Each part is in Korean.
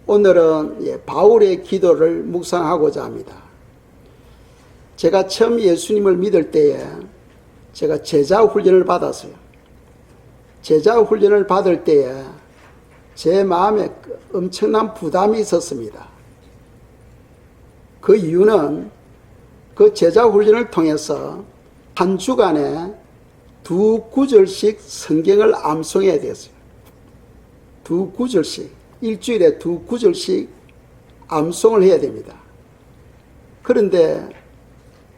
오늘은 바울의 기도를 묵상하고자 합니다. 제가 처음 예수님을 믿을 때에 제가 제자 훈련을 받았어요. 제자 훈련을 받을 때에 제 마음에 엄청난 부담이 있었습니다. 그 이유는 그 제자 훈련을 통해서 한 주간에 2구절씩 성경을 암송해야 되었어요. 2구절씩, 일주일에 2구절씩 암송을 해야 됩니다. 그런데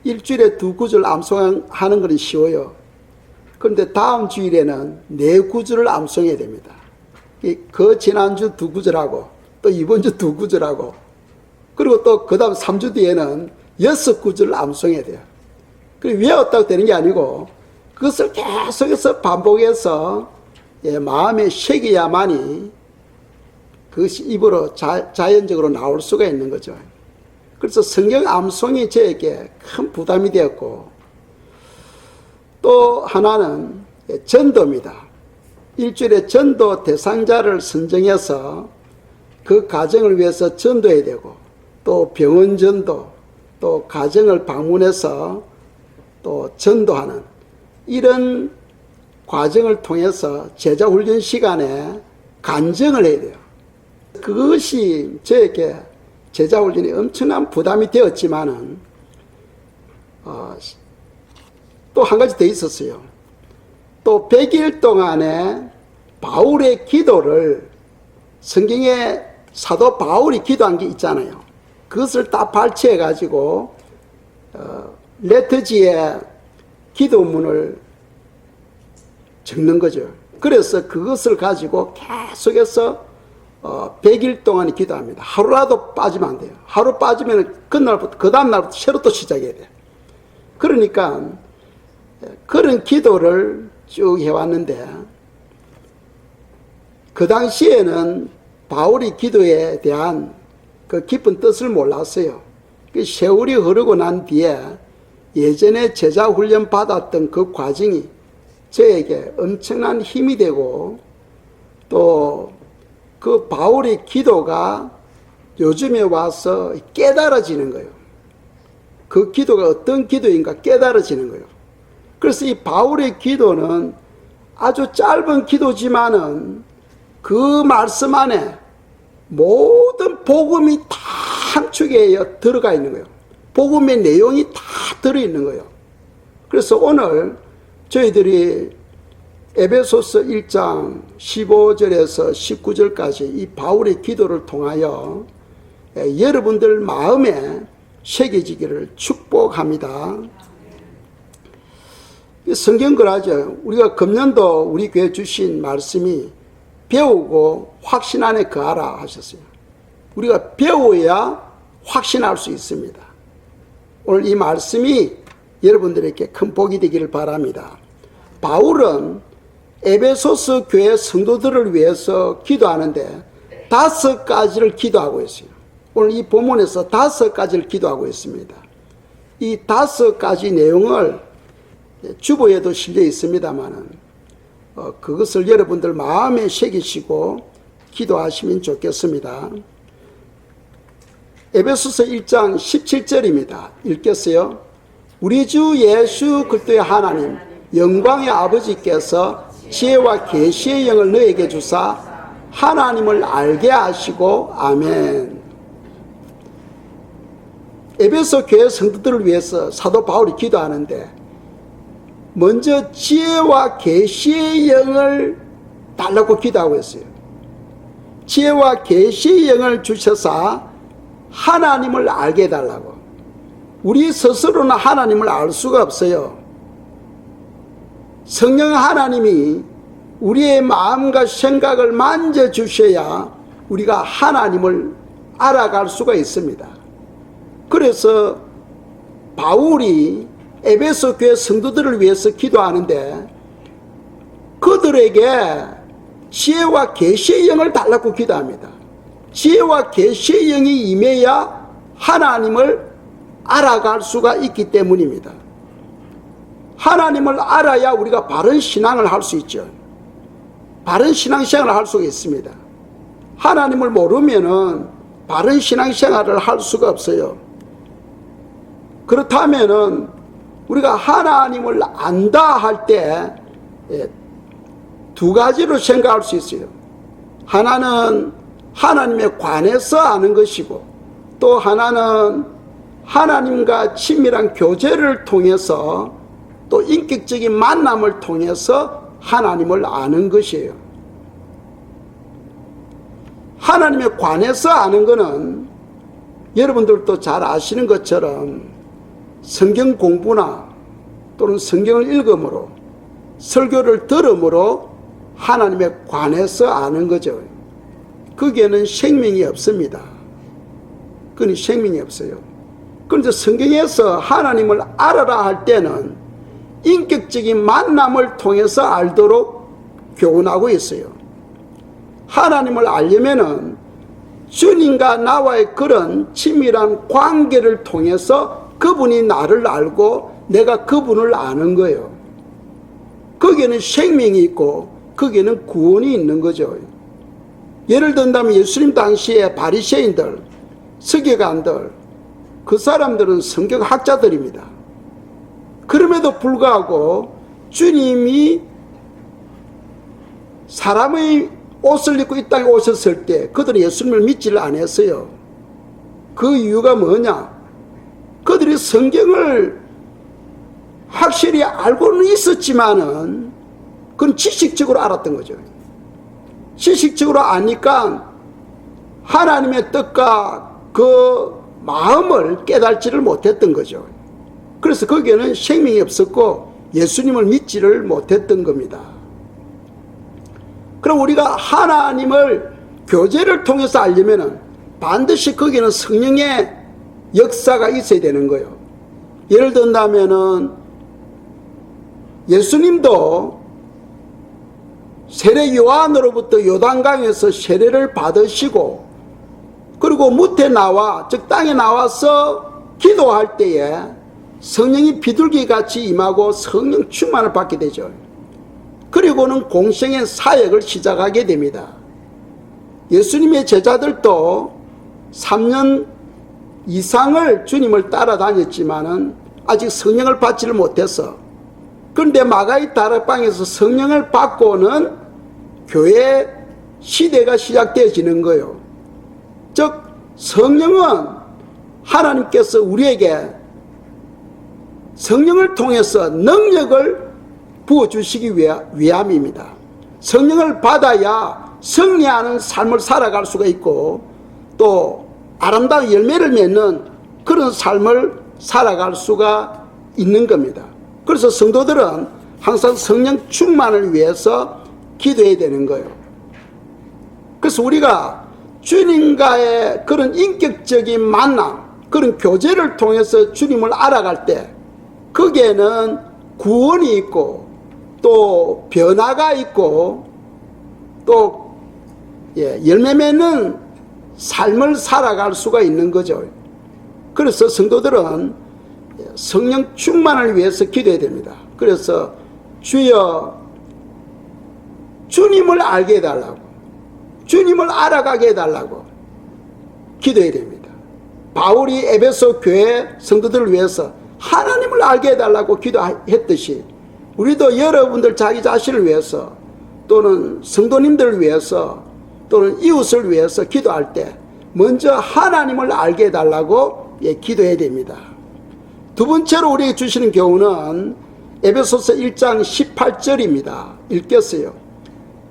일주일에 2구절 암송하는 것은 쉬워요. 그런데 다음 주일에는 4구절을 암송해야 됩니다. 그 지난주 2구절하고 또 이번 주 2구절하고 그리고 또 그 다음 3주 뒤에는 6구절을 암송해야 돼요. 그리고 외웠다고 되는 게 아니고 그것을 계속해서 반복해서 마음에 새겨야만이 그것이 입으로 자연적으로 나올 수가 있는 거죠. 그래서 성경 암송이 저에게 큰 부담이 되었고, 또 하나는 전도입니다. 일주일에 전도 대상자를 선정해서 그 가정을 위해서 전도해야 되고, 또 병원 전도, 또 가정을 방문해서 또 전도하는 이런 과정을 통해서 제자 훈련 시간에 간증을 해야 돼요. 그것이 저에게 제자 훈련이 엄청난 부담이 되었지만은 또 한 가지 더 있었어요. 또 100일 동안에 바울의 기도를 성경에 사도 바울이 기도한 게 있잖아요. 그것을 다 발췌해 가지고 레터지에 기도문을 적는 거죠. 그래서 그것을 가지고 계속해서 100일 동안 기도합니다. 하루라도 빠지면 안 돼요. 하루 빠지면 그날부터, 그 다음 날부터 새로 또 시작해야 돼요. 그러니까 그런 기도를 쭉 해왔는데, 그 당시에는 바울이 기도에 대한 그 깊은 뜻을 몰랐어요. 그 세월이 흐르고 난 뒤에 예전에 제자 훈련 받았던 그 과정이 저에게 엄청난 힘이 되고, 또 그 바울의 기도가 요즘에 와서 깨달아지는 거예요. 그 기도가 어떤 기도인가 깨달아지는 거예요. 그래서 이 바울의 기도는 아주 짧은 기도지만은 그 말씀 안에 모든 복음이 다 함축에 들어가 있는 거예요. 복음의 내용이 다 들어있는 거예요. 그래서 오늘 저희들이 에베소서 1장 15절에서 19절까지 이 바울의 기도를 통하여 여러분들 마음에 새겨지기를 축복합니다. 성경 그러죠. 우리가 금년도 우리 교회 주신 말씀이 배우고 확신 안에 거하라 하셨어요. 우리가 배워야 확신할 수 있습니다. 오늘 이 말씀이 여러분들에게 큰 복이 되기를 바랍니다. 바울은 에베소서 교회 성도들을 위해서 기도하는데 5가지를 기도하고 있어요. 오늘 이 본문에서 5가지를 기도하고 있습니다. 이 5가지 내용을 주보에도 실려 있습니다만은 그것을 여러분들 마음에 새기시고 기도하시면 좋겠습니다. 에베소서 1장 17절입니다. 읽겠어요? 우리 주 예수 그리스도의 하나님 영광의 아버지께서 지혜와 계시의 영을 너에게 주사 하나님을 알게 하시고 아멘. 에베소 교회 성도들을 위해서 사도 바울이 기도하는데 먼저 지혜와 계시의 영을 달라고 기도하고 있어요. 지혜와 계시의 영을 주셔서 하나님을 알게 해달라고. 우리 스스로는 하나님을 알 수가 없어요. 성령 하나님이 우리의 마음과 생각을 만져주셔야 우리가 하나님을 알아갈 수가 있습니다. 그래서 바울이 에베소 교회 성도들을 위해서 기도하는데 그들에게 지혜와 계시의 영을 달라고 기도합니다. 지혜와 계시의 영이 임해야 하나님을 알아갈 수가 있기 때문입니다. 하나님을 알아야 우리가 바른 신앙을 할 수 있죠. 바른 신앙생활을 할 수가 있습니다. 하나님을 모르면은 바른 신앙생활을 할 수가 없어요. 그렇다면은 우리가 하나님을 안다 할 때 두 가지로 생각할 수 있어요. 하나는 하나님에 관해서 아는 것이고, 또 하나는 하나님과 친밀한 교제를 통해서, 또 인격적인 만남을 통해서 하나님을 아는 것이에요. 하나님에 관해서 아는 것은 여러분들도 잘 아시는 것처럼 성경 공부나 또는 성경을 읽음으로, 설교를 들음으로 하나님에 관해서 아는 거죠. 거기에는 생명이 없습니다. 그건 생명이 없어요. 그런데 성경에서 하나님을 알아라 할 때는 인격적인 만남을 통해서 알도록 교훈하고 있어요. 하나님을 알려면은 주님과 나와의 그런 친밀한 관계를 통해서 그분이 나를 알고 내가 그분을 아는 거예요. 거기에는 생명이 있고 거기에는 구원이 있는 거죠. 예를 든다면 예수님 당시에 바리새인들, 서기관들, 그 사람들은 성경학자들입니다. 그럼에도 불구하고 주님이 사람의 옷을 입고 이 땅에 오셨을 때 그들은 예수님을 믿지를 않았어요. 그 이유가 뭐냐? 그들이 성경을 확실히 알고는 있었지만은 그건 지식적으로 알았던 거죠. 지식적으로 아니까 하나님의 뜻과 그 마음을 깨달지를 못했던 거죠. 그래서 거기에는 생명이 없었고 예수님을 믿지를 못했던 겁니다. 그럼 우리가 하나님을 교제를 통해서 알려면 반드시 거기에는 성령의 역사가 있어야 되는 거예요. 예를 든다면은 예수님도 세례 요한으로부터 요단강에서 세례를 받으시고, 그리고 무태 나와, 즉 땅에 나와서 기도할 때에 성령이 비둘기같이 임하고 성령 충만을 받게 되죠. 그리고는 공생의 사역을 시작하게 됩니다. 예수님의 제자들도 3년 이상을 주님을 따라다녔지만은 아직 성령을 받지를 못했어. 그런데 마가의 다락방에서 성령을 받고는 교회 시대가 시작되어지는 거예요. 즉 성령은 하나님께서 우리에게 성령을 통해서 능력을 부어주시기 위함입니다. 성령을 받아야 승리하는 삶을 살아갈 수가 있고 또 아름다운 열매를 맺는 그런 삶을 살아갈 수가 있는 겁니다. 그래서 성도들은 항상 성령 충만을 위해서 기도해야 되는 거예요. 그래서 우리가 주님과의 그런 인격적인 만남, 그런 교제를 통해서 주님을 알아갈 때 거기에는 구원이 있고 또 변화가 있고 또 열매 맺는 삶을 살아갈 수가 있는 거죠. 그래서 성도들은 성령 충만을 위해서 기도해야 됩니다. 그래서 주여 주님을 알게 해달라고, 주님을 알아가게 해달라고 기도해야 됩니다. 바울이 에베소 교회 성도들을 위해서 하나님을 알게 해달라고 기도했듯이 우리도 여러분들 자기 자신을 위해서 또는 성도님들을 위해서 또는 이웃을 위해서 기도할 때 먼저 하나님을 알게 해달라고 기도해야 됩니다. 두 번째로 우리에게 주시는 교훈은 에베소서 1장 18절입니다. 읽겠어요.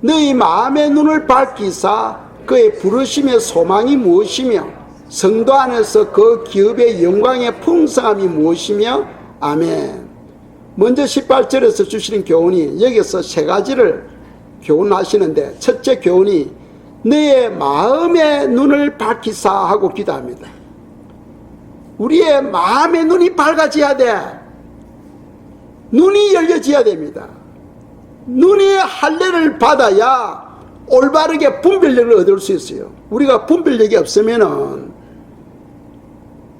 너희 마음의 눈을 밝히사 그의 부르심의 소망이 무엇이며 성도 안에서 그 기업의 영광의 풍성함이 무엇이며 아멘. 먼저 18절에서 주시는 교훈이 여기서 세 가지를 교훈하시는데 첫째 교훈이 너의 마음의 눈을 밝히사 하고 기도합니다. 우리의 마음의 눈이 밝아져야 돼. 눈이 열려져야 됩니다. 눈이 할례를 받아야 올바르게 분별력을 얻을 수 있어요. 우리가 분별력이 없으면은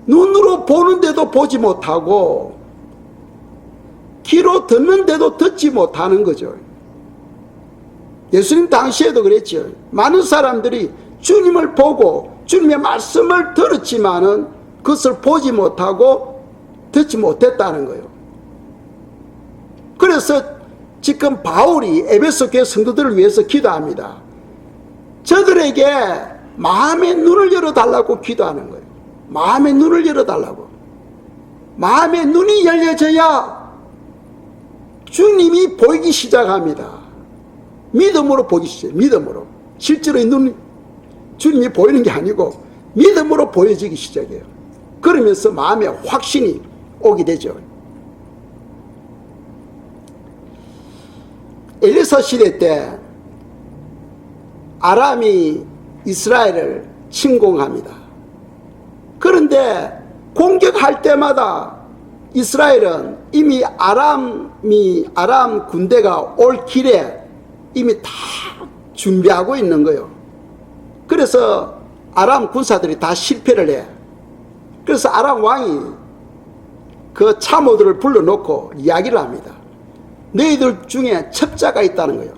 눈으로 보는데도 보지 못하고 귀로 듣는데도 듣지 못하는 거죠. 예수님 당시에도 그랬죠. 많은 사람들이 주님을 보고 주님의 말씀을 들었지만은 그것을 보지 못하고 듣지 못했다는 거예요. 그래서 지금 바울이 에베소 교회 성도들을 위해서 기도합니다. 저들에게 마음의 눈을 열어달라고 기도하는 거예요. 마음의 눈을 열어달라고. 마음의 눈이 열려져야 주님이 보이기 시작합니다. 믿음으로 보기 시작해요. 믿음으로. 실제로 주님이 보이는 게 아니고 믿음으로 보여지기 시작해요. 그러면서 마음에 확신이 오게 되죠. 엘리사 시대 때 아람이 이스라엘을 침공합니다. 그런데 공격할 때마다 이스라엘은 이미 아람 군대가 올 길에 이미 다 준비하고 있는 거예요. 그래서 아람 군사들이 다 실패를 해. 그래서 아람 왕이 그 참모들을 불러놓고 이야기를 합니다. 너희들 중에 첩자가 있다는 거예요.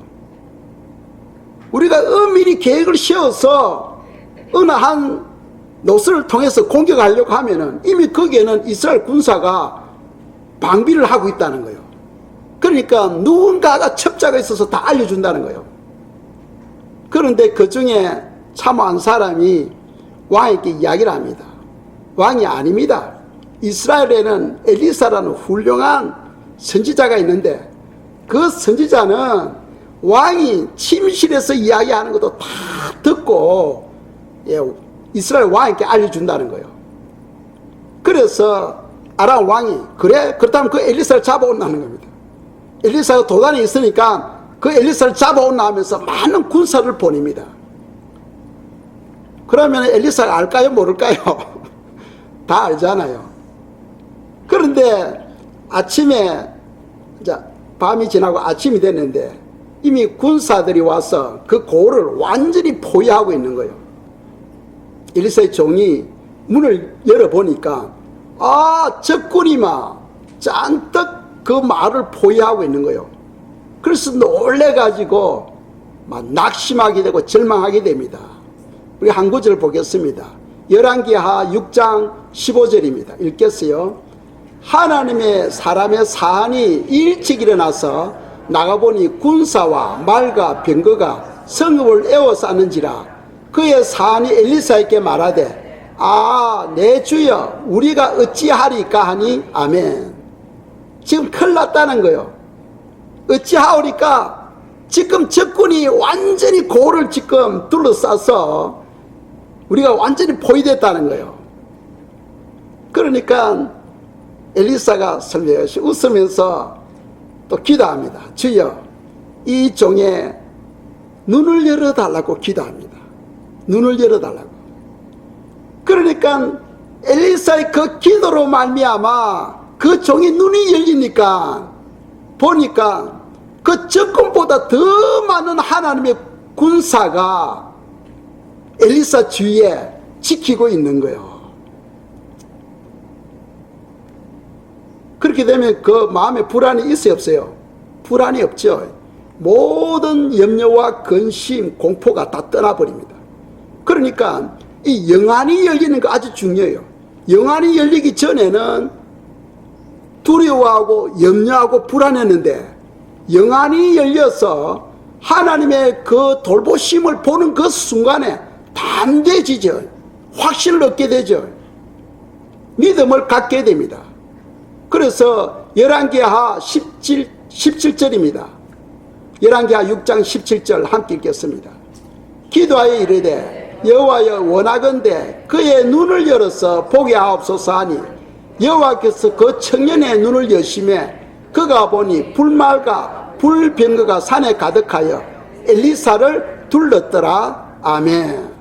우리가 엄밀히 계획을 세워서 어느 한 노선을 통해서 공격하려고 하면은 이미 거기에는 이스라엘 군사가 방비를 하고 있다는 거예요. 그러니까 누군가가 첩자가 있어서 다 알려준다는 거예요. 그런데 그 중에 참한 사람이 왕에게 이야기를 합니다. 왕이 아닙니다. 이스라엘에는 엘리사라는 훌륭한 선지자가 있는데 그 선지자는 왕이 침실에서 이야기하는 것도 다 듣고 이스라엘 왕에게 알려준다는 거예요. 그래서 아람 왕이 그렇다면 그 엘리사를 잡아온다는 겁니다. 엘리사가 도단에 있으니까 그 엘리사를 잡아온다 하면서 많은 군사를 보냅니다. 그러면 엘리사가 알까요 모를까요? 다 알잖아요. 그런데 아침에 이제 밤이 지나고 아침이 됐는데 이미 군사들이 와서 그 고을을 완전히 포위하고 있는 거예요. 엘리사의 종이 문을 열어보니까 적군이 막 잔뜩 그 마을을 포위하고 있는 거예요. 그래서 놀래가지고 막 낙심하게 되고 절망하게 됩니다. 우리 한 구절 보겠습니다. 열왕기하 6장 15절입니다. 읽겠어요. 하나님의 사람의 사안이 일찍 일어나서 나가보니 군사와 말과 병거가 성읍을 에워쌌는지라. 그의 사안이 엘리사에게 말하되 내 주여 우리가 어찌하리까 하니 아멘. 지금 큰일 났다는 거예요. 어찌하오리까? 지금 적군이 완전히 고를 지금 둘러싸서 우리가 완전히 포위됐다는 거예요. 그러니까 엘리사가 설명하시 웃으면서 또 기도합니다. 주여 이 종의 눈을 열어달라고 기도합니다. 눈을 열어달라고. 그러니까 엘리사의 그 기도로 말미암아 그 종의 눈이 열리니까 보니까 그 적군보다 더 많은 하나님의 군사가 엘리사 주위에 지키고 있는 거예요. 그렇게 되면 그 마음에 불안이 있어요 없어요? 불안이 없죠. 모든 염려와 근심, 공포가 다 떠나버립니다. 그러니까 이 영안이 열리는 거 아주 중요해요. 영안이 열리기 전에는 두려워하고 염려하고 불안했는데 영안이 열려서 하나님의 그 돌보심을 보는 그 순간에 담대해지죠. 확신을 얻게 되죠. 믿음을 갖게 됩니다. 그래서 열왕기하 17절입니다. 열왕기하 6장 17절 함께 읽겠습니다. 기도하여 이르되 여호와여 원하건대 그의 눈을 열어서 보게 하옵소서 하니 여호와께서 그 청년의 눈을 여심해 그가 보니 불말과 불병거가 산에 가득하여 엘리사를 둘렀더라. 아멘.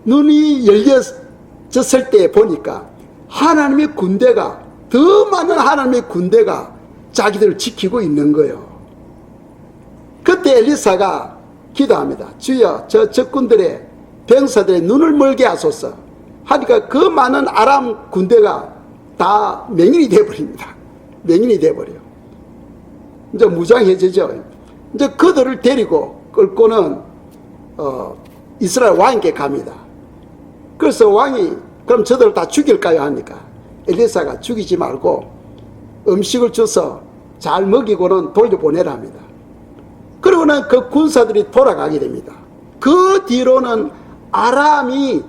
눈이 열려졌을 때 보니까 하나님의 군대가 더 많은 하나님의 군대가 자기들을 지키고 있는 거예요. 그때 엘리사가 기도합니다. 주여 저 적군들의 병사들의 눈을 멀게 하소서 하니까 그 많은 아람 군대가 다 맹인이 되어버립니다. 맹인이 되어버려요. 이제 무장해지죠. 이제 그들을 데리고 끌고는 이스라엘 왕에게 갑니다. 그래서 왕이 그럼 저들을 다 죽일까요 하니까 엘리사가 죽이지 말고 음식을 줘서 잘 먹이고는 돌려보내라 합니다. 그러고는 그 군사들이 돌아가게 됩니다. 그 뒤로는 아람이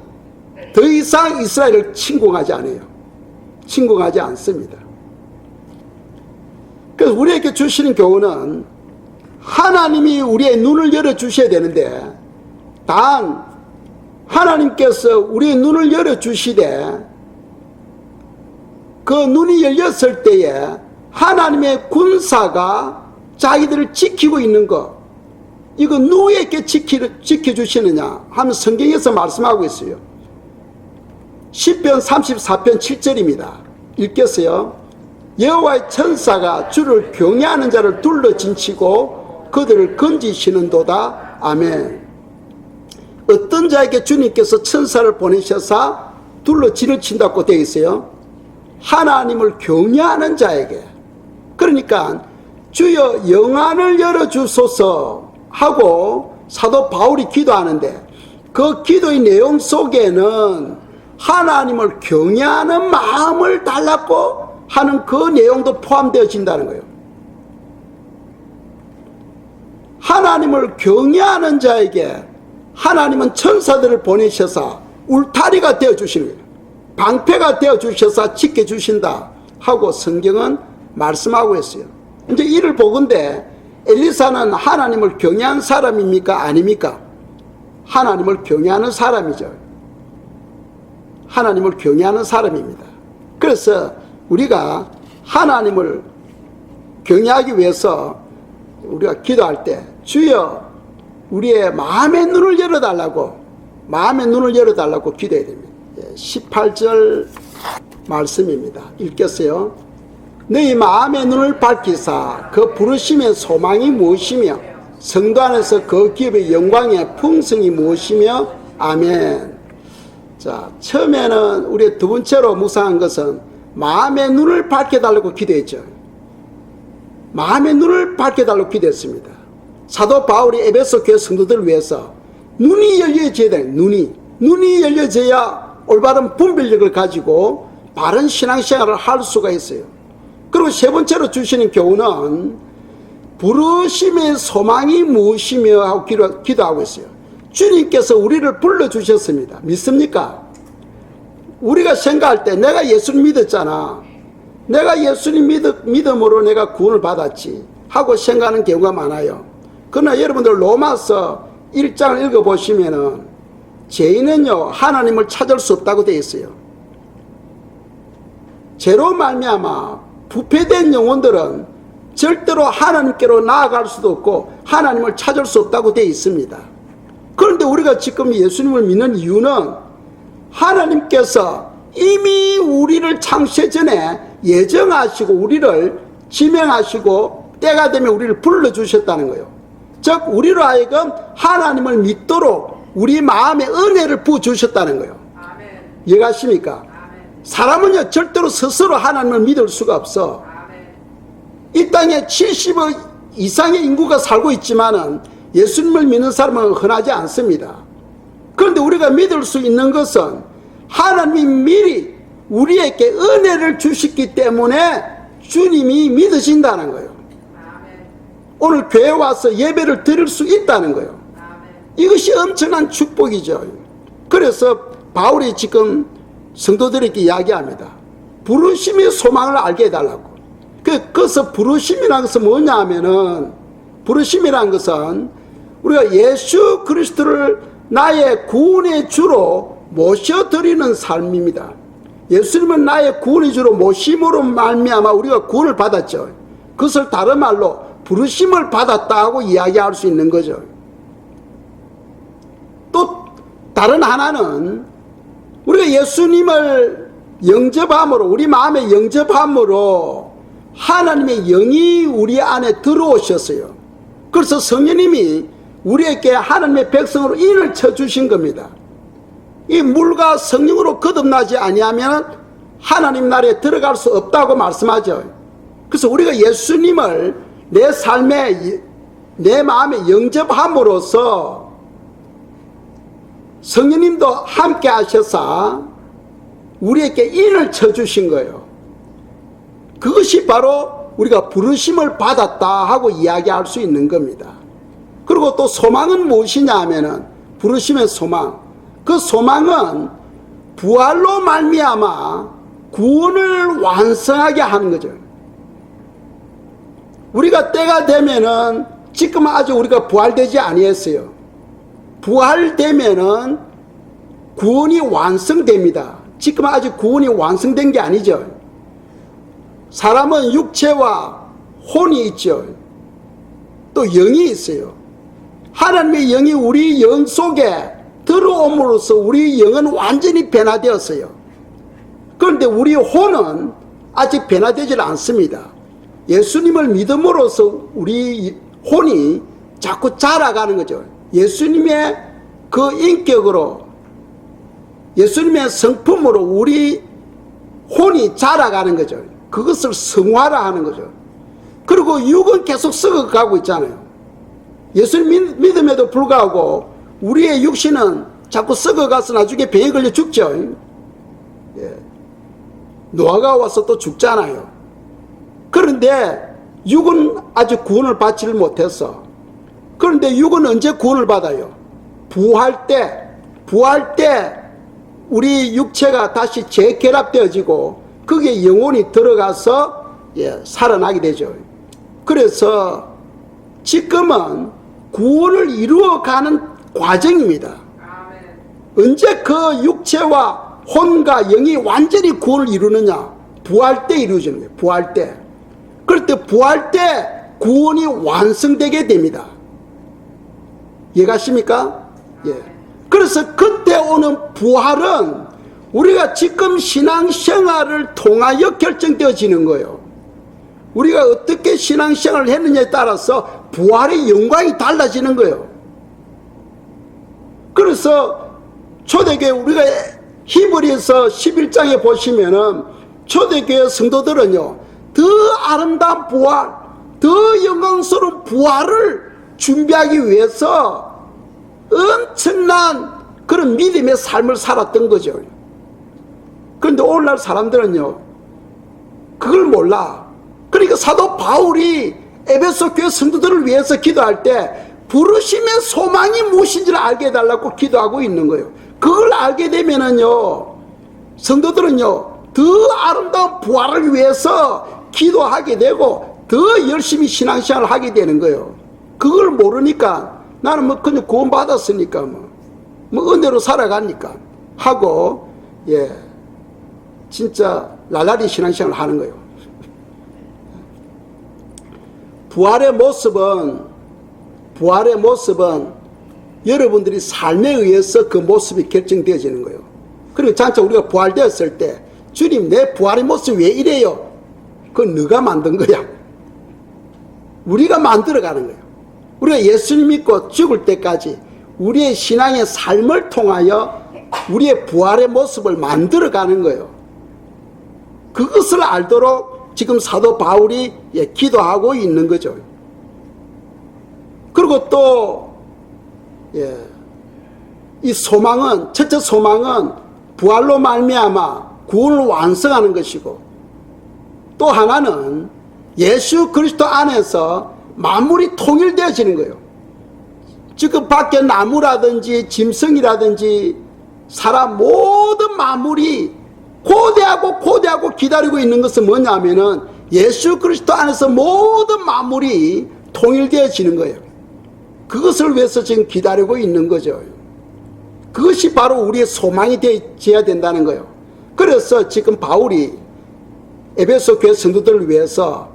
더 이상 이스라엘을 침공하지 않아요. 침공하지 않습니다. 그래서 우리에게 주시는 교훈은 하나님이 우리의 눈을 열어주셔야 되는데 단 하나님께서 우리의 눈을 열어주시되 그 눈이 열렸을 때에 하나님의 군사가 자기들을 지키고 있는 것, 이거 누구에게 지켜주시느냐 하면 성경에서 말씀하고 있어요. 시편 34편 7절입니다. 읽겠어요. 여호와의 천사가 주를 경외하는 자를 둘러 진치고 그들을 건지시는도다. 아멘. 어떤 자에게 주님께서 천사를 보내셔서 둘러 진을 친다고 되어 있어요? 하나님을 경외하는 자에게. 그러니까 주여 영안을 열어주소서 하고 사도 바울이 기도하는데 그 기도의 내용 속에는 하나님을 경외하는 마음을 달라고 하는 그 내용도 포함되어진다는 거예요. 하나님을 경외하는 자에게 하나님은 천사들을 보내셔서 울타리가 되어주시는 거예요. 방패가 되어주셔서 지켜주신다 하고 성경은 말씀하고 있어요. 이제 이를 보건대 엘리사는 하나님을 경외하는 사람입니까? 아닙니까? 하나님을 경외하는 사람이죠. 하나님을 경외하는 사람입니다. 그래서 우리가 하나님을 경외하기 위해서 우리가 기도할 때 주여 우리의 마음의 눈을 열어달라고 기도해야 됩니다. 18절 말씀입니다. 읽겠어요. 너희 마음의 눈을 밝히사 그 부르심의 소망이 무엇이며 성도 안에서 그 기업의 영광의 풍성이 무엇이며 아멘. 자, 처음에는 우리 두 번째로 묵상한 것은 마음의 눈을 밝혀달라고 기도했죠. 마음의 눈을 밝혀달라고 기도했습니다. 사도 바울이 에베소 교회 성도들을 위해서 눈이 열려져야 돼. 눈이 열려져야 올바른 분별력을 가지고 바른 신앙생활을 할 수가 있어요. 그리고 세 번째로 주시는 교훈은 부르심의 소망이 무엇이며 하고 기도하고 있어요. 주님께서 우리를 불러주셨습니다. 믿습니까? 우리가 생각할 때 내가 예수님 믿었잖아. 내가 예수님 믿음으로 내가 구원을 받았지 하고 생각하는 경우가 많아요. 그러나 여러분들 로마서 1장을 읽어보시면은 죄인은요 하나님을 찾을 수 없다고 되어 있어요. 죄로 말미암아 부패된 영혼들은 절대로 하나님께로 나아갈 수도 없고 하나님을 찾을 수 없다고 되어 있습니다. 그런데 우리가 지금 예수님을 믿는 이유는 하나님께서 이미 우리를 창세 전에 예정하시고 우리를 지명하시고 때가 되면 우리를 불러주셨다는 거예요. 즉 우리로 하여금 하나님을 믿도록 우리 마음에 은혜를 부어주셨다는 거예요. 아멘. 이해가십니까? 아멘. 사람은요 절대로 스스로 하나님을 믿을 수가 없어. 아멘. 이 땅에 70억 이상의 인구가 살고 있지만은 예수님을 믿는 사람은 흔하지 않습니다. 그런데 우리가 믿을 수 있는 것은 하나님이 미리 우리에게 은혜를 주셨기 때문에 주님이 믿으신다는 거예요. 오늘 교회 와서 예배를 드릴 수 있다는 거예요. 이것이 엄청난 축복이죠. 그래서 바울이 지금 성도들에게 이야기합니다. 부르심의 소망을 알게 해달라고. 그래서 부르심이라는 것은 뭐냐 하면은 부르심이라는 것은 우리가 예수 그리스도를 나의 구원의 주로 모셔드리는 삶입니다. 예수님은 나의 구원의 주로 모심으로 말미암아 우리가 구원을 받았죠. 그것을 다른 말로 부르심을 받았다 하고 이야기할 수 있는 거죠. 또 다른 하나는 우리가 예수님을 영접함으로 우리 마음에 영접함으로 하나님의 영이 우리 안에 들어오셨어요. 그래서 성령님이 우리에게 하나님의 백성으로 인을 쳐주신 겁니다. 이 물과 성령으로 거듭나지 아니하면 하나님 나라에 들어갈 수 없다고 말씀하죠. 그래서 우리가 예수님을 내 삶에 내 마음에 영접함으로써 성령님도 함께 하셔서 우리에게 인을 쳐주신 거예요. 그것이 바로 우리가 부르심을 받았다 하고 이야기할 수 있는 겁니다. 그리고 또 소망은 무엇이냐 하면은, 부르심의 소망, 그 소망은 부활로 말미암아 구원을 완성하게 하는 거죠. 우리가 때가 되면은, 지금 아직 우리가 부활되지 아니했어요. 부활되면은 구원이 완성됩니다. 지금 아직 구원이 완성된 게 아니죠. 사람은 육체와 혼이 있죠. 또 영이 있어요. 하나님의 영이 우리 영 속에 들어옴으로써 우리 영은 완전히 변화되었어요. 그런데 우리 혼은 아직 변화되질 않습니다. 예수님을 믿음으로써 우리 혼이 자꾸 자라가는 거죠. 예수님의 그 인격으로, 예수님의 성품으로 우리 혼이 자라가는 거죠. 그것을 성화라 하는 거죠. 그리고 육은 계속 썩어가고 있잖아요. 예수님 믿음에도 불구하고 우리의 육신은 자꾸 썩어가서 나중에 병에 걸려 죽죠. 예. 노아가 와서 또 죽잖아요. 그런데 육은 아직 구원을 받지를 못했어. 그런데 육은 언제 구원을 받아요? 부활 때 우리 육체가 다시 재결합되어지고 거기에 영혼이 들어가서 살아나게 되죠. 그래서 지금은 구원을 이루어가는 과정입니다. 언제 그 육체와 혼과 영이 완전히 구원을 이루느냐? 부활 때 이루어지는 거예요. 부활 때. 그럴 때 부활 때 구원이 완성되게 됩니다. 이해가십니까? 예. 그래서 그때 오는 부활은 우리가 지금 신앙생활을 통하여 결정되어지는 거예요. 우리가 어떻게 신앙생활을 했느냐에 따라서 부활의 영광이 달라지는 거예요. 그래서 초대교회, 우리가 히브리서 11장에 보시면은 초대교회 성도들은요, 더 아름다운 부활, 더 영광스러운 부활을 준비하기 위해서 엄청난 그런 믿음의 삶을 살았던 거죠. 그런데 오늘날 사람들은요, 그걸 몰라. 그러니까 사도 바울이 에베소 교회 성도들을 위해서 기도할 때 부르심의 소망이 무엇인지를 알게 해달라고 기도하고 있는 거예요. 그걸 알게 되면은요, 성도들은요, 더 아름다운 부활을 위해서 기도하게 되고 더 열심히 신앙생활을 하게 되는 거예요. 그걸 모르니까 나는 뭐 그냥 구원 받았으니까 뭐 은혜로 살아가니까 하고, 예, 진짜 랄랄이 신앙생활을 하는 거예요. 부활의 모습은 여러분들이 삶에 의해서 그 모습이 결정되어지는 거예요. 그리고 장차 우리가 부활되었을 때, 주님, 내 부활의 모습이 왜 이래요? 그건 너가 만든 거야. 우리가 만들어가는 거예요. 우리가 예수님 믿고 죽을 때까지 우리의 신앙의 삶을 통하여 우리의 부활의 모습을 만들어가는 거예요. 그것을 알도록 지금 사도 바울이 기도하고 있는 거죠. 그리고 또 이 소망은, 첫째 소망은 부활로 말미암아 구원을 완성하는 것이고, 또 하나는 예수 그리스도 안에서 만물이 통일되어지는 거예요. 지금 밖에 나무라든지 짐승이라든지 사람 모든 만물이 고대하고 기다리고 있는 것은 뭐냐면은 예수 그리스도 안에서 모든 만물이 통일되어지는 거예요. 그것을 위해서 지금 기다리고 있는 거죠. 그것이 바로 우리의 소망이 되어야 된다는 거예요. 그래서 지금 바울이 에베소 교회 성도들을 위해서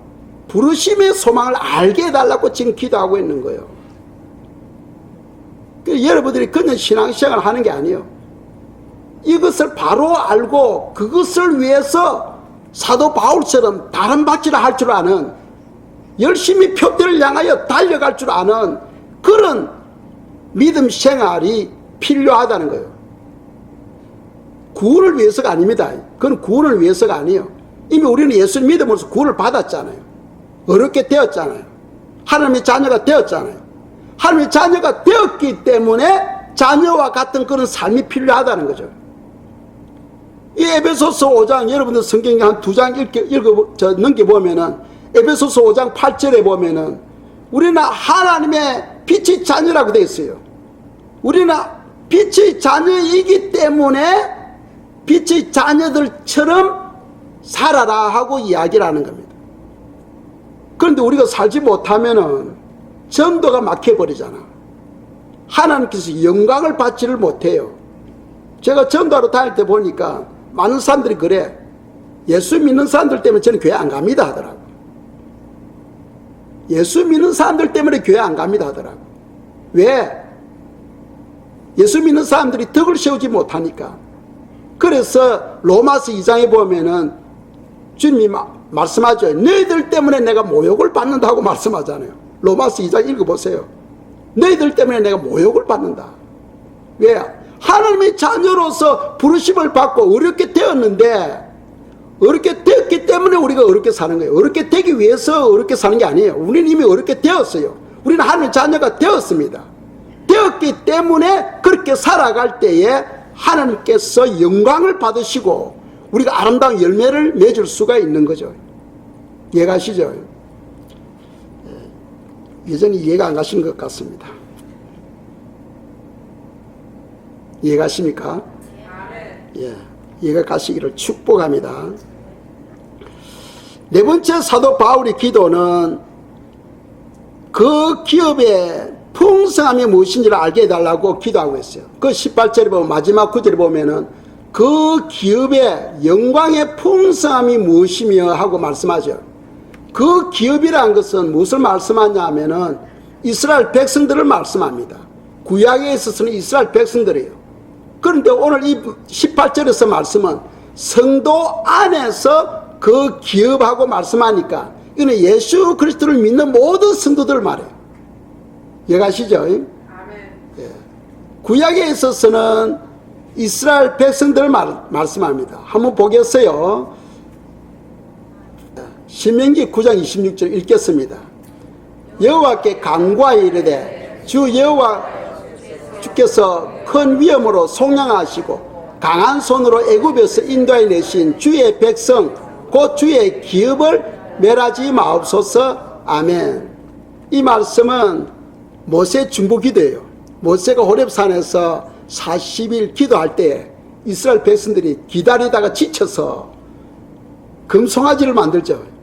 부르심의 소망을 알게 해달라고 지금 기도하고 있는 거예요. 여러분들이 그냥 신앙생활을 하는 게 아니에요. 이것을 바로 알고 그것을 위해서 사도 바울처럼 다른 바치라 할 줄 아는, 열심히 표대를 향하여 달려갈 줄 아는 그런 믿음 생활이 필요하다는 거예요. 구원을 위해서가 아닙니다. 그건 구원을 위해서가 아니에요. 이미 우리는 예수를 믿음으로써 구원을 받았잖아요. 어렵게 되었잖아요. 하나님의 자녀가 되었잖아요. 하나님의 자녀가 되었기 때문에 자녀와 같은 그런 삶이 필요하다는 거죠. 이 에베소서 5장, 여러분들 성경 한 2장 넘겨보면은 에베소서 5장 8절에 보면은 우리는 하나님의 빛의 자녀라고 되어 있어요. 우리는 빛의 자녀이기 때문에 빛의 자녀들처럼 살아라 하고 이야기를 하는 겁니다. 그런데 우리가 살지 못하면은 전도가 막혀버리잖아. 하나님께서 영광을 받지를 못해요. 제가 전도하러 다닐 때 보니까 많은 사람들이 그래. 예수 믿는 사람들 때문에 저는 교회 안 갑니다 하더라고. 예수 믿는 사람들 때문에 교회 안 갑니다 하더라고. 왜? 예수 믿는 사람들이 덕을 세우지 못하니까. 그래서 로마서 2장에 보면은 주님이 말씀하죠. 너희들 때문에 내가 모욕을 받는다고 말씀하잖아요. 로마서 2장 읽어보세요. 너희들 때문에 내가 모욕을 받는다. 왜? 하나님의 자녀로서 부르심을 받고 어렵게 되었는데, 어렵게 되었기 때문에 우리가 어렵게 사는 거예요. 어렵게 되기 위해서 어렵게 사는 게 아니에요. 우리는 이미 어렵게 되었어요. 우리는 하나님의 자녀가 되었습니다. 되었기 때문에 그렇게 살아갈 때에 하나님께서 영광을 받으시고 우리가 아름다운 열매를 맺을 수가 있는 거죠. 이해가시죠? 여전히 이해가 안 가시는 것 같습니다. 이해가십니까? 예, 이해가 가시기를 축복합니다. 네 번째 사도 바울의 기도는 그 기업의 풍성함이 무엇인지를 알게 해달라고 기도하고 있어요. 그 18절에 보면, 마지막 구절에 보면은 그 기업의 영광의 풍성함이 무엇이며 하고 말씀하죠. 그 기업이라는 것은 무엇을 말씀하냐 하면은 이스라엘 백성들을 말씀합니다. 구약에 있어서는 이스라엘 백성들이에요. 그런데 오늘 이 18절에서 말씀은 성도 안에서 그 기업하고 말씀하니까 이는 예수 그리스도를 믿는 모든 성도들을 말해요. 이해가시죠? 아멘. 예. 구약에 있어서는 이스라엘 백성들을 말씀합니다. 한번 보겠어요. 신명기 9장 26절 읽겠습니다. 여호와께 간구하여 이르되 주 여호와 주께서 큰 위엄으로 속량하시고 강한 손으로 애굽에서 인도해 내신 주의 백성 곧 주의 기업을 멸하지 마옵소서. 아멘. 이 말씀은 모세 중보 기도예요. 모세가 호렙산에서 40일 기도할 때 이스라엘 백성들이 기다리다가 지쳐서 금송아지를 만들죠.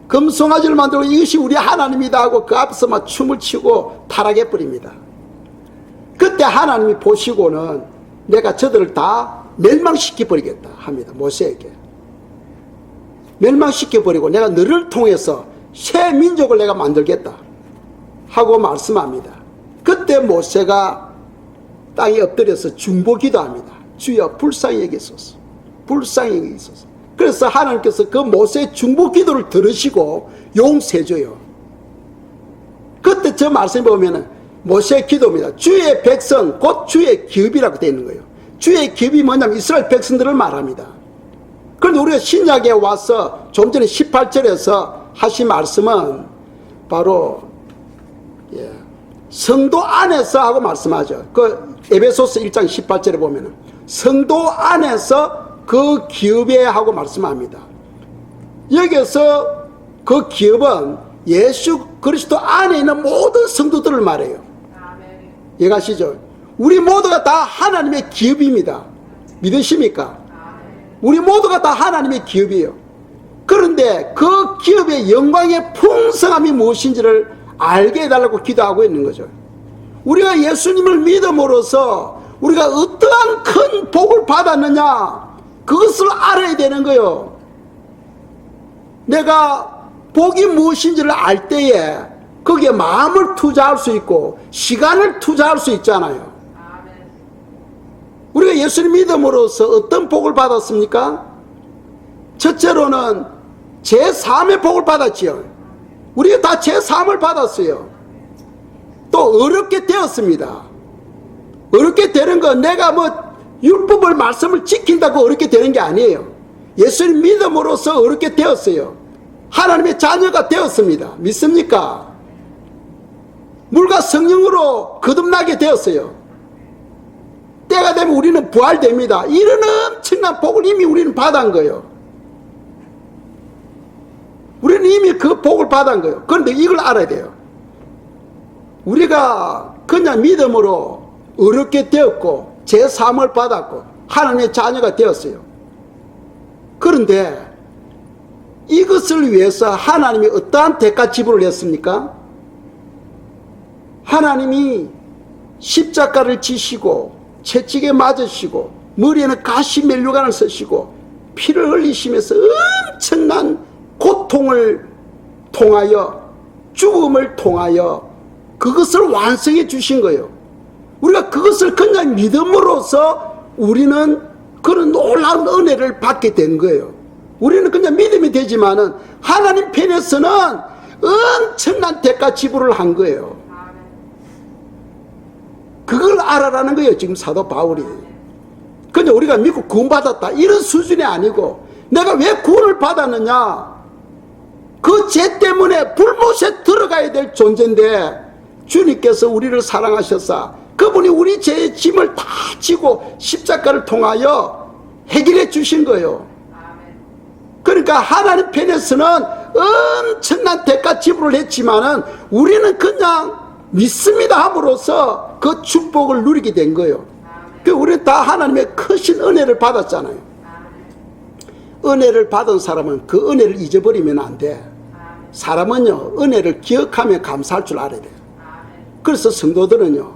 금송아지를 만들고 이것이 우리 하나님이다 하고 그 앞에서 막 춤을 추고 타락해 버립니다. 그때 하나님이 보시고는 내가 저들을 다 멸망시켜 버리겠다 합니다. 모세에게. 멸망시켜 버리고 내가 너를 통해서 새 민족을 내가 만들겠다 하고 말씀합니다. 그때 모세가 땅에 엎드려서 중보 기도합니다. 주여 불쌍히 여기소서. 불쌍히 여기소서. 그래서 하나님께서 그 모세의 중보 기도를 들으시고 용서해줘요. 그때 저 말씀에 보면은 모세의 기도입니다. 주의 백성 곧 주의 기업이라고 되어 있는 거예요. 주의 기업이 뭐냐면 이스라엘 백성들을 말합니다. 그런데 우리가 신약에 와서 좀 전에 18절에서 하신 말씀은 바로 성도 안에서 하고 말씀하죠. 그 에베소서 1장 18절에 보면은 성도 안에서 그 기업에 하고 말씀합니다. 여기서 그 기업은 예수 그리스도 안에 있는 모든 성도들을 말해요. 이해가시죠? 우리 모두가 다 하나님의 기업입니다. 믿으십니까? 우리 모두가 다 하나님의 기업이에요. 그런데 그 기업의 영광의 풍성함이 무엇인지를 알게 해달라고 기도하고 있는 거죠. 우리가 예수님을 믿음으로써 우리가 어떠한 큰 복을 받았느냐, 그것을 알아야 되는 거예요. 내가 복이 무엇인지를 알 때에 거기에 마음을 투자할 수 있고 시간을 투자할 수 있잖아요. 우리가 예수님 믿음으로써 어떤 복을 받았습니까? 첫째로는 제3의 복을 받았지요. 우리가 다 제3을 받았어요. 또 어렵게 되었습니다. 어렵게 되는 건 내가 뭐 율법을 말씀을 지킨다고 어렵게 되는 게 아니에요. 예수님 믿음으로써 어렵게 되었어요. 하나님의 자녀가 되었습니다. 믿습니까? 물과 성령으로 거듭나게 되었어요. 때가 되면 우리는 부활됩니다. 이런 엄청난 복을 이미 우리는 받은 거예요. 우리는 이미 그 복을 받은 거예요. 그런데 이걸 알아야 돼요. 우리가 그냥 믿음으로 어렵게 되었고 제3을 받았고 하나님의 자녀가 되었어요. 그런데 이것을 위해서 하나님이 어떠한 대가 지불을 했습니까? 하나님이 십자가를 지시고 채찍에 맞으시고 머리에는 가시 면류관을 쓰시고 피를 흘리시면서 엄청난 고통을 통하여 죽음을 통하여 그것을 완성해 주신 거예요. 우리가 그것을 그냥 믿음으로써 우리는 그런 놀라운 은혜를 받게 된 거예요. 우리는 그냥 믿음이 되지만은 하나님 편에서는 엄청난 대가 지불을 한 거예요. 그걸 알아라는 거예요, 지금 사도 바울이. 근데 우리가 믿고 구원받았다 이런 수준이 아니고, 내가 왜 구원을 받았느냐, 그 죄 때문에 불못에 들어가야 될 존재인데 주님께서 우리를 사랑하셔서 그분이 우리 죄의 짐을 다 지고 십자가를 통하여 해결해 주신 거예요. 그러니까 하나님 편에서는 엄청난 대가 지불을 했지만은 우리는 그냥 믿습니다 함으로써 그 축복을 누리게 된 거예요. 그 우리는 다 하나님의 크신 은혜를 받았잖아요. 은혜를 받은 사람은 그 은혜를 잊어버리면 안 돼. 사람은요, 은혜를 기억하며 감사할 줄 알아야 돼요. 그래서 성도들은요,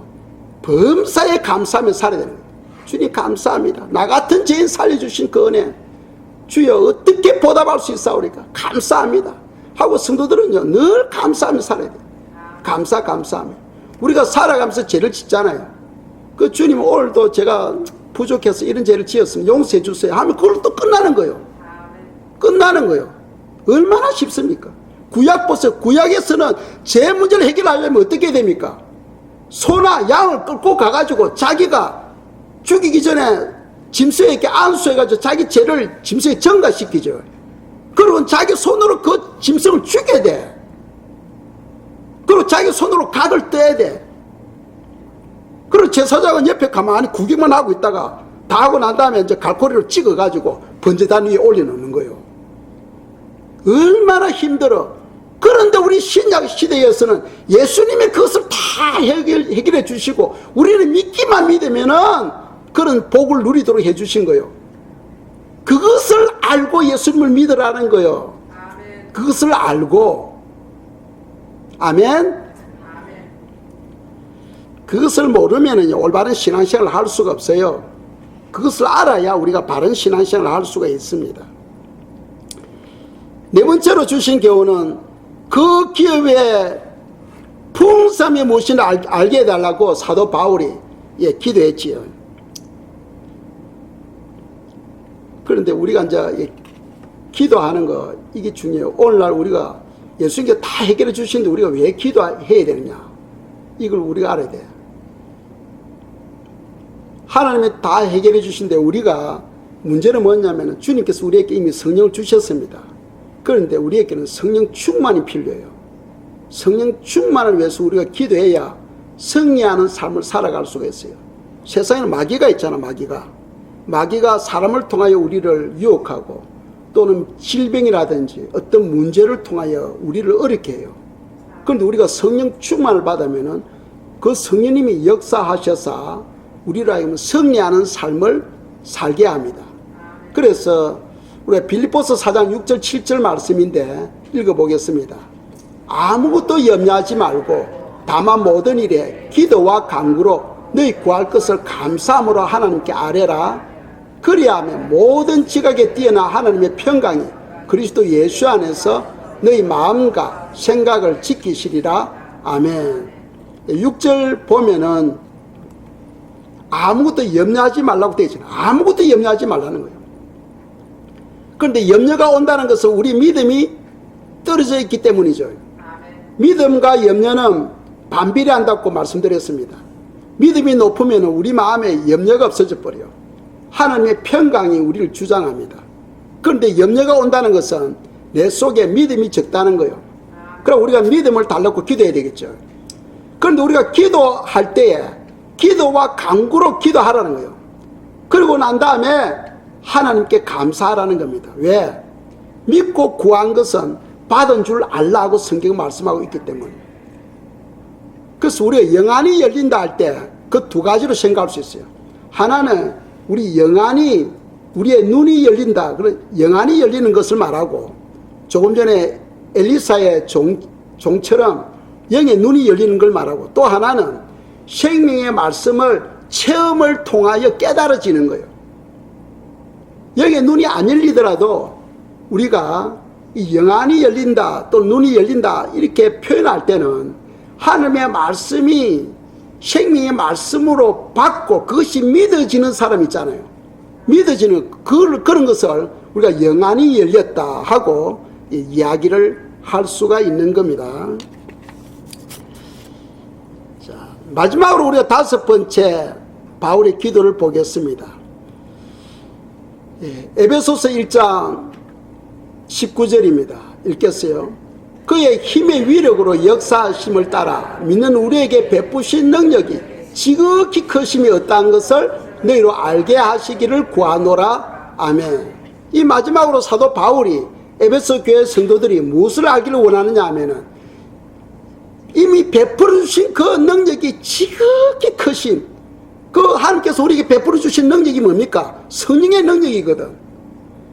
범사에 감사하며 살아야 되는 거예요. 주님 감사합니다. 나 같은 죄인 살려주신 그 은혜 주여 어떻게 보답할 수 있사오리까? 감사합니다 하고 성도들은요 늘 감사하며 살아야 돼요. 감사하며 우리가 살아가면서 죄를 짓잖아요. 그 주님 오늘도 제가 부족해서 이런 죄를 지었으면 용서해 주세요 하면 그걸로 또 끝나는 거예요. 끝나는 거예요. 얼마나 쉽습니까? 구약 보세요. 구약에서는 죄 문제를 해결하려면 어떻게 됩니까? 소나 양을 끌고 가가지고 자기가 죽이기 전에 짐승에 이렇게 안수해가지고 자기 죄를 짐승에 전가시키죠. 그리고 자기 손으로 그 짐승을 죽여야 돼. 그리고 자기 손으로 각을 떼야 돼. 그리고 제사장은 옆에 가만히 구경만 하고 있다가 다 하고 난 다음에 이제 갈고리로 찍어가지고 번제단 위에 올려놓는 거예요. 얼마나 힘들어. 그런데 우리 신약 시대에서는 예수님이 그것을 다 해결해 주시고 우리는 믿기만 믿으면은 그런 복을 누리도록 해주신 거예요. 그것을 알고 예수님을 믿으라는 거예요. 아멘. 그것을 알고. 아멘. 그것을 모르면은요, 올바른 신앙생활을 할 수가 없어요. 그것을 알아야 우리가 바른 신앙생활을 할 수가 있습니다. 네 번째로 주신 교훈은 그 기업의 풍성이 무엇인지 알게 해달라고 사도 바울이 기도했지요. 그런데 우리가 이제 기도하는 거 이게 중요해요. 오늘날 우리가 예수님께 다 해결해 주시는데 우리가 왜 기도해야 되느냐, 이걸 우리가 알아야 돼요. 하나님이 다 해결해 주신데 우리가 문제는 뭐냐면 주님께서 우리에게 이미 성령을 주셨습니다. 그런데 우리에게는 성령 충만이 필요해요. 성령 충만을 위해서 우리가 기도해야 승리하는 삶을 살아갈 수가 있어요. 세상에는 마귀가 있잖아. 마귀가 사람을 통하여 우리를 유혹하고 또는 질병이라든지 어떤 문제를 통하여 우리를 어렵게 해요. 그런데 우리가 성령 충만을 받으면은 그 성령님이 역사하셔서 우리로 하여금 승리하는 삶을 살게 합니다. 그래서 우리가 빌립보서 4장 6절 7절 말씀인데 읽어보겠습니다. 아무것도 염려하지 말고 다만 모든 일에 기도와 간구로 너희 구할 것을 감사함으로 하나님께 아뢰라. 그리하면 모든 지각에 뛰어나 하나님의 평강이 그리스도 예수 안에서 너희 마음과 생각을 지키시리라. 아멘. 6절 보면은 아무것도 염려하지 말라고 되어 있잖아요. 아무것도 염려하지 말라는 거예요. 그런데 염려가 온다는 것은 우리 믿음이 떨어져 있기 때문이죠. 믿음과 염려는 반비례한다고 말씀드렸습니다. 믿음이 높으면 우리 마음에 염려가 없어져 버려요. 하나님의 평강이 우리를 주장합니다. 그런데 염려가 온다는 것은 내 속에 믿음이 적다는 거예요. 그럼 우리가 믿음을 달라고 기도해야 되겠죠. 그런데 우리가 기도할 때에 기도와 간구로 기도하라는 거예요. 그리고 난 다음에 하나님께 감사하라는 겁니다. 왜? 믿고 구한 것은 받은 줄 알라고 성경 말씀하고 있기 때문에. 그래서 우리가 영안이 열린다 할 때 그 두 가지로 생각할 수 있어요. 하나는 우리 영안이, 우리의 눈이 열린다, 그런 영안이 열리는 것을 말하고, 조금 전에 엘리사의 종처럼 영의 눈이 열리는 걸 말하고, 또 하나는 생명의 말씀을 체험을 통하여 깨달아지는 거예요. 영의 눈이 안 열리더라도 우리가 이 영안이 열린다, 또 눈이 열린다 이렇게 표현할 때는 하나님의 말씀이 생명의 말씀으로 받고 그것이 믿어지는 사람 있잖아요. 믿어지는 그런 것을 우리가 영안이 열렸다 하고 이야기를 할 수가 있는 겁니다. 자, 마지막으로 우리가 다섯 번째 바울의 기도를 보겠습니다. 에베소서 1장 19절입니다. 읽겠어요. 그의 힘의 위력으로 역사하심을 따라 믿는 우리에게 베푸신 능력이 지극히 크심이 어떠한 것을 너희로 알게 하시기를 구하노라. 아멘. 이 마지막으로 사도 바울이 에베소 교회 성도들이 무엇을 알기를 원하느냐 하면은 이미 베풀어 주신 그 능력이 지극히 크신, 그 하나님께서 우리에게 베풀어 주신 능력이 뭡니까? 성령의 능력이거든.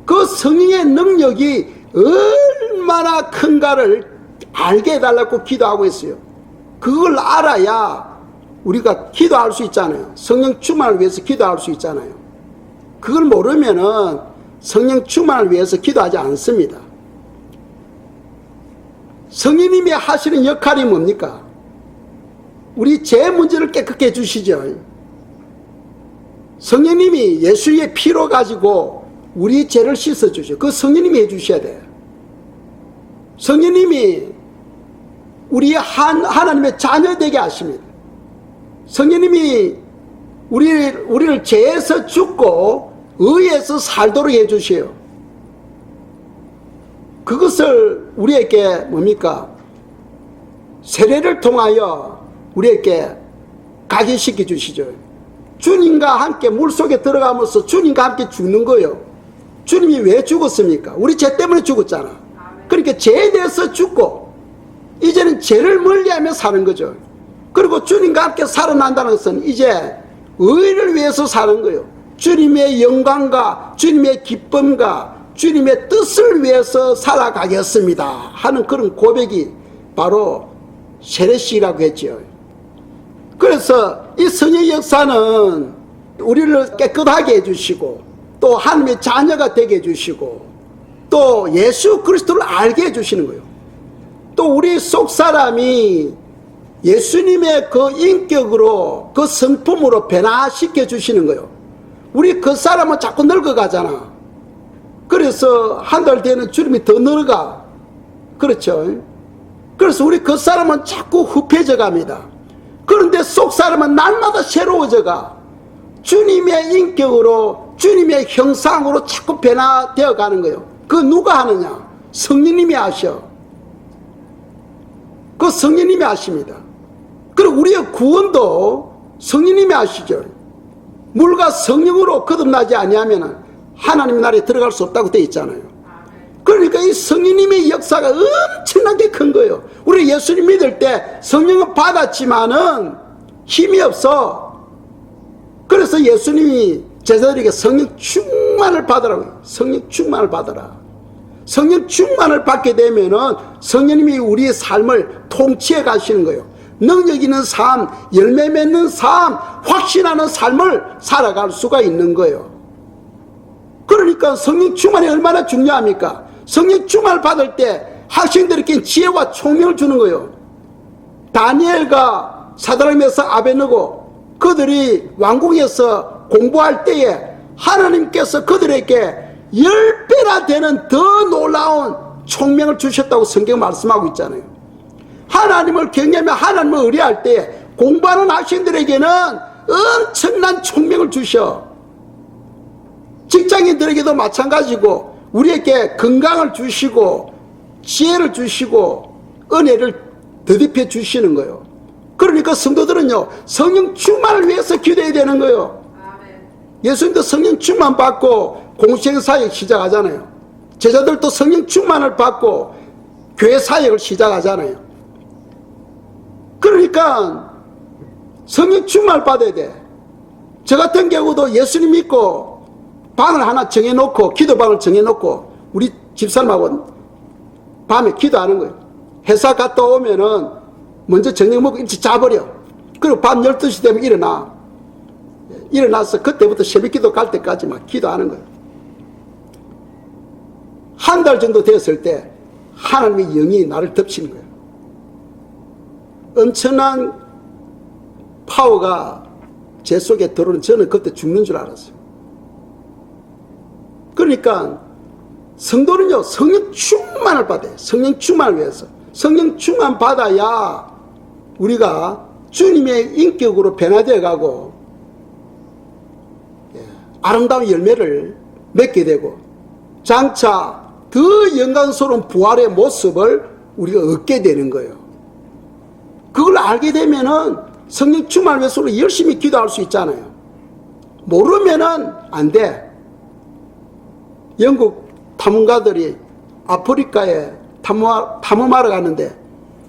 그 성령의 능력이 얼마나 큰가를 알게 해달라고 기도하고 있어요. 그걸 알아야 우리가 기도할 수 있잖아요. 성령 충만을 위해서 기도할 수 있잖아요. 그걸 모르면은 성령 충만을 위해서 기도하지 않습니다. 성령님이 하시는 역할이 뭡니까? 우리 죄 문제를 깨끗게 해주시죠. 성령님이 예수의 피로 가지고 우리 죄를 씻어주죠. 그 성령님이 해주셔야 돼요. 성령님이 우리 하나님의 자녀 되게 하십니다. 성령님이 우리를 죄에서 죽고 의에서 살도록 해주셔요. 그것을 우리에게 뭡니까? 세례를 통하여 우리에게 각인시켜 주시죠. 주님과 함께 물속에 들어가면서 주님과 함께 죽는 거예요. 주님이 왜 죽었습니까? 우리 죄 때문에 죽었잖아. 그러니까 죄에 대해서 죽고 이제는 죄를 멀리하며 사는 거죠. 그리고 주님과 함께 살아난다는 것은 이제 의를 위해서 사는 거예요. 주님의 영광과 주님의 기쁨과 주님의 뜻을 위해서 살아가겠습니다 하는 그런 고백이 바로 세례식이라고 했죠. 그래서 이 성령의 역사는 우리를 깨끗하게 해주시고 또 하나님의 자녀가 되게 해주시고 또 예수 그리스도를 알게 해주시는 거예요. 또 우리 속 사람이 예수님의 그 인격으로 그 성품으로 변화시켜 주시는 거예요. 우리 그 사람은 자꾸 늙어가잖아. 그래서 한 달 뒤에는 주님이 더 늙어가. 그렇죠. 그래서 우리 그 사람은 자꾸 후패져 갑니다. 그런데 속 사람은 날마다 새로워져가. 주님의 인격으로 주님의 형상으로 자꾸 변화되어 가는 거예요. 그 누가 하느냐? 성령님이 하셔. 그 성령님이 하십니다. 그리고 우리의 구원도 성령님이 하시죠. 물과 성령으로 거듭나지 아니하면 하나님 나라에 들어갈 수 없다고 되어 있잖아요. 그러니까 이 성령님의 역사가 엄청나게 큰 거예요. 우리 예수님 믿을 때 성령은 받았지만은 힘이 없어. 그래서 예수님이 제자들에게 성령 충만을 받으라고. 성령 충만을 받아라. 성령 충만을 받게 되면은 성령님이 우리의 삶을 통치해 가시는 거예요. 능력 있는 삶, 열매 맺는 삶, 확신하는 삶을 살아갈 수가 있는 거예요. 그러니까 성령 충만이 얼마나 중요합니까? 성령 충만을 받을 때 학생들에게 지혜와 총명을 주는 거예요. 다니엘과 사드락 메삭 아벳느고 그들이 왕궁에서 공부할 때에 하나님께서 그들에게 10배나 되는 더 놀라운 총명을 주셨다고 성경 말씀하고 있잖아요. 하나님을 경외하며 하나님을 의뢰할 때 공부하는 학생들에게는 엄청난 총명을 주셔. 직장인들에게도 마찬가지고 우리에게 건강을 주시고 지혜를 주시고 은혜를 더딥혀 주시는 거예요. 그러니까 성도들은요, 성령 충만을 위해서 기도해야 되는 거예요. 예수님도 성령 충만 받고 공생 사역 시작하잖아요. 제자들도 성령 충만을 받고 교회 사역을 시작하잖아요. 그러니까 성령 충만을 받아야 돼. 저 같은 경우도 예수님 믿고 방을 하나 정해놓고, 기도방을 정해놓고 우리 집사람하고 밤에 기도하는 거예요. 회사 갔다 오면은 먼저 저녁 먹고 일찍 자버려. 그리고 밤 12시 되면 일어나서 그때부터 새벽 기도 갈 때까지 막 기도하는 거예요. 한 달 정도 되었을 때 하나님의 영이 나를 덮치는 거예요. 엄청난 파워가 제 속에 들어오는, 저는 그때 죽는 줄 알았어요. 그러니까 성도는요, 성령 충만을 받아요. 성령 충만을 위해서. 성령 충만 받아야 우리가 주님의 인격으로 변화되어 가고 아름다운 열매를 맺게 되고 장차 더 영광스러운 부활의 모습을 우리가 얻게 되는 거예요. 그걸 알게 되면은 성령 충만을 위해서 열심히 기도할 수 있잖아요. 모르면은 안 돼. 영국 탐험가들이 아프리카에 탐험하러 가는데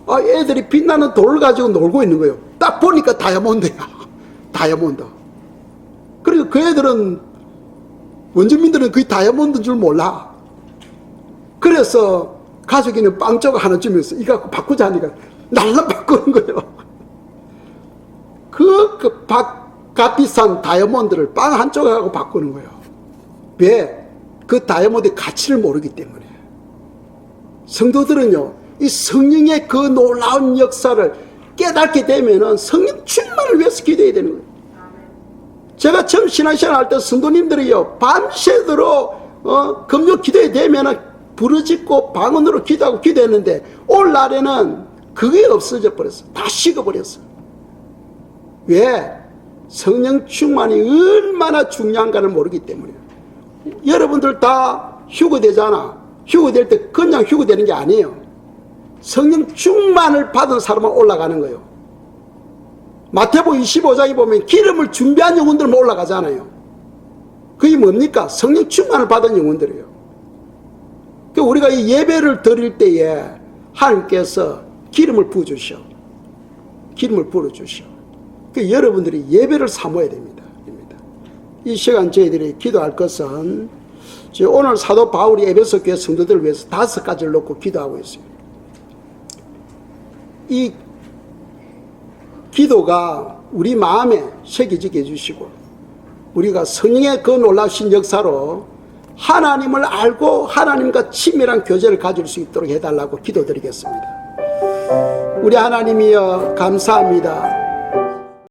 애들이 빛나는 돌을 가지고 놀고 있는 거예요. 딱 보니까 다이아몬드야. 다이아몬드. 그리고 그 애들은, 원주민들은 그 다이아몬드인 줄 몰라. 그래서 가족이는 빵 조각 하나 주면서 이거 갖고 바꾸자 하니까 날라 바꾸는 거예요. 그 값비싼 다이아몬드를 빵 한 조각하고 바꾸는 거예요. 왜? 그 다이아몬드의 가치를 모르기 때문에. 성도들은요, 이 성령의 그 놀라운 역사를 깨닫게 되면은 성령 충만을 위해서 기도해야 되는 거예요. 제가 처음 신앙생활 할 때 성도님들이요, 밤새도록 금요 기도에 되면은 부르짖고 방언으로 기도하고 기도했는데 오늘날에는 그게 없어져 버렸어. 다 식어버렸어. 왜? 성령 충만이 얼마나 중요한가를 모르기 때문이에요. 여러분들 다 휴거되잖아. 휴거될 때 그냥 휴거되는 게 아니에요. 성령 충만을 받은 사람은 올라가는 거예요. 마태복음 25장에 보면 기름을 준비한 영혼들은 올라가잖아요. 그게 뭡니까? 성령 충만을 받은 영혼들이에요. 우리가 이 예배를 드릴 때에 하나님께서 기름을 부어주셔. 기름을 부어주셔. 여러분들이 예배를 사모해야 됩니다. 이 시간 저희들이 기도할 것은 오늘 사도 바울이 에베소 교회 성도들을 위해서 5가지를 놓고 기도하고 있어요. 이 기도가 우리 마음에 새겨지게 해주시고 우리가 성령의 그 놀라우신 역사로 하나님을 알고 하나님과 친밀한 교제를 가질 수 있도록 해달라고 기도드리겠습니다. 우리 하나님이여 감사합니다.